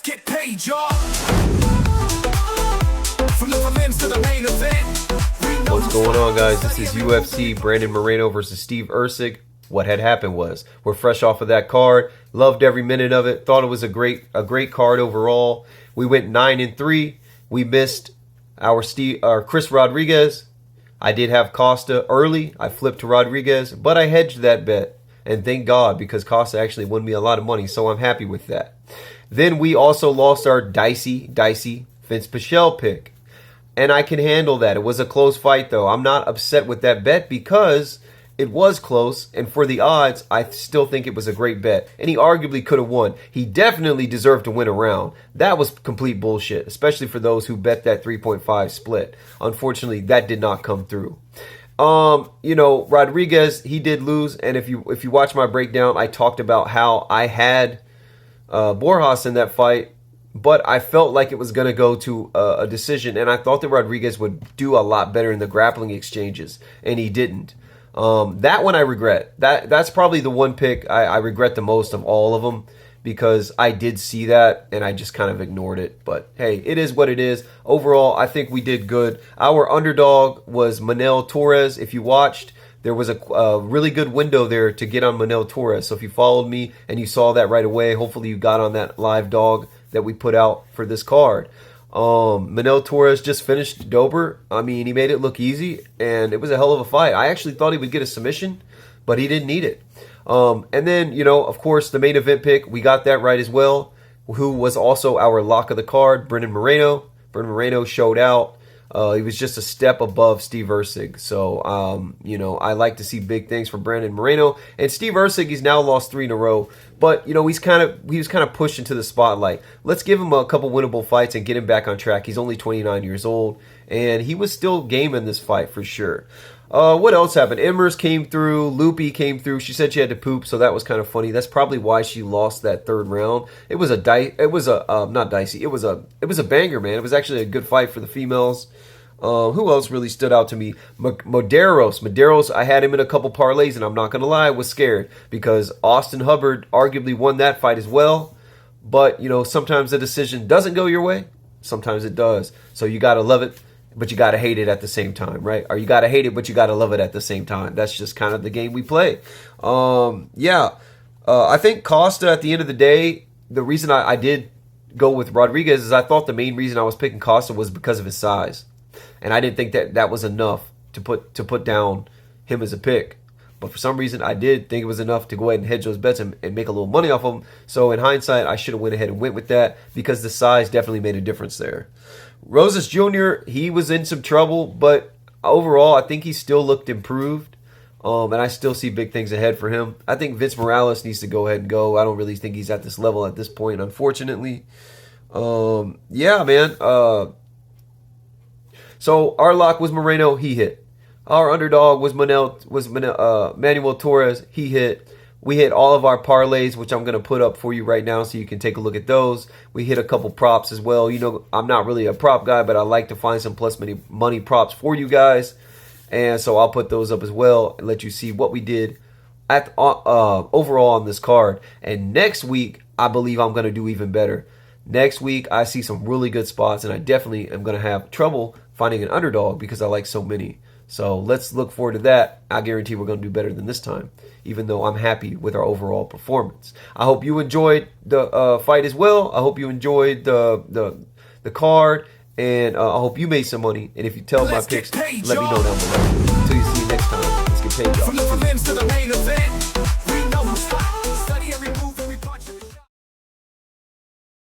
get paid, y'all. From the prelims to the main event. What's going on, guys? This is UFC Brandon Moreno versus Steve Erceg. What had happened was we're fresh off of that card. Loved every minute of it. Thought it was a great card overall. We went 9-3. We missed our Chris Rodriguez. I did have Costa early. I flipped to Rodriguez, but I hedged that bet. And thank God, because Costa actually won me a lot of money, so I'm happy with that. Then we also lost our dicey Vince Pichel pick. And I can handle that. It was a close fight, though. I'm not upset with that bet because it was close. And for the odds, I still think it was a great bet. And he arguably could have won. He definitely deserved to win a round. That was complete bullshit, especially for those who bet that 3.5 split. Unfortunately, that did not come through. Rodriguez, he did lose. And if you watch my breakdown, I talked about how I had Borjas in that fight. But I felt like it was going to go to a decision, and I thought that Rodriguez would do a lot better in the grappling exchanges, and he didn't. That one I regret. That's probably the one pick I regret the most of all of them, because I did see that, and I just kind of ignored it. But hey, it is what it is. Overall, I think we did good. Our underdog was Manel Torres. If you watched, there was a really good window there to get on Manel Torres. So if you followed me and you saw that right away, hopefully you got on that live dog that we put out for this card. Manel Torres just finished Dober. I mean, he made it look easy, and it was a hell of a fight. I actually thought he would get a submission, but he didn't need it. And then, of course, the main event pick, we got that right as well, who was also our lock of the card, Brandon Moreno. Brandon Moreno showed out. He was just a step above Steve Erceg. So, I like to see big things for Brandon Moreno. And Steve Erceg, he's now lost 3 in a row. But, he was kind of pushed into the spotlight. Let's give him a couple winnable fights and get him back on track. He's only 29 years old. And he was still game in this fight for sure. What else happened? Emmers came through. Loopy came through. She said she had to poop, so that was kind of funny. That's probably why she lost that third round. It was a not dicey. It was a banger, man. It was actually a good fight for the females. Who else really stood out to me? Medeiros, I had him in a couple parlays, and I'm not going to lie, I was scared because Austin Hubbard arguably won that fight as well. But, sometimes the decision doesn't go your way. Sometimes it does. So you got to love it, but you got to hate it at the same time, right? Or you got to hate it, but you got to love it at the same time. That's just kind of the game we play. I think Costa, at the end of the day, the reason I did go with Rodriguez is I thought the main reason I was picking Costa was because of his size. And I didn't think that was enough to put down him as a pick. But for some reason, I did think it was enough to go ahead and hedge those bets and make a little money off of them. So in hindsight, I should have went ahead and went with that because the size definitely made a difference there. Rosas Jr., he was in some trouble, but overall, I think he still looked improved. And I still see big things ahead for him. I think Vince Morales needs to go ahead and go. I don't really think he's at this level at this point, unfortunately. So our lock was Moreno, he hit. Our underdog was Manuel Torres, he hit. We hit all of our parlays, which I'm going to put up for you right now so you can take a look at those. We hit a couple props as well. I'm not really a prop guy, but I like to find some plus money props for you guys. And so I'll put those up as well and let you see what we did at overall on this card. And next week, I believe I'm going to do even better. Next week, I see some really good spots, and I definitely am going to have trouble finding an underdog because I like so many. So let's look forward to that. I guarantee we're going to do better than this time, even though I'm happy with our overall performance. I hope you enjoyed the fight as well. I hope you enjoyed the card, and I hope you made some money. And if you tell my picks, let me know down below.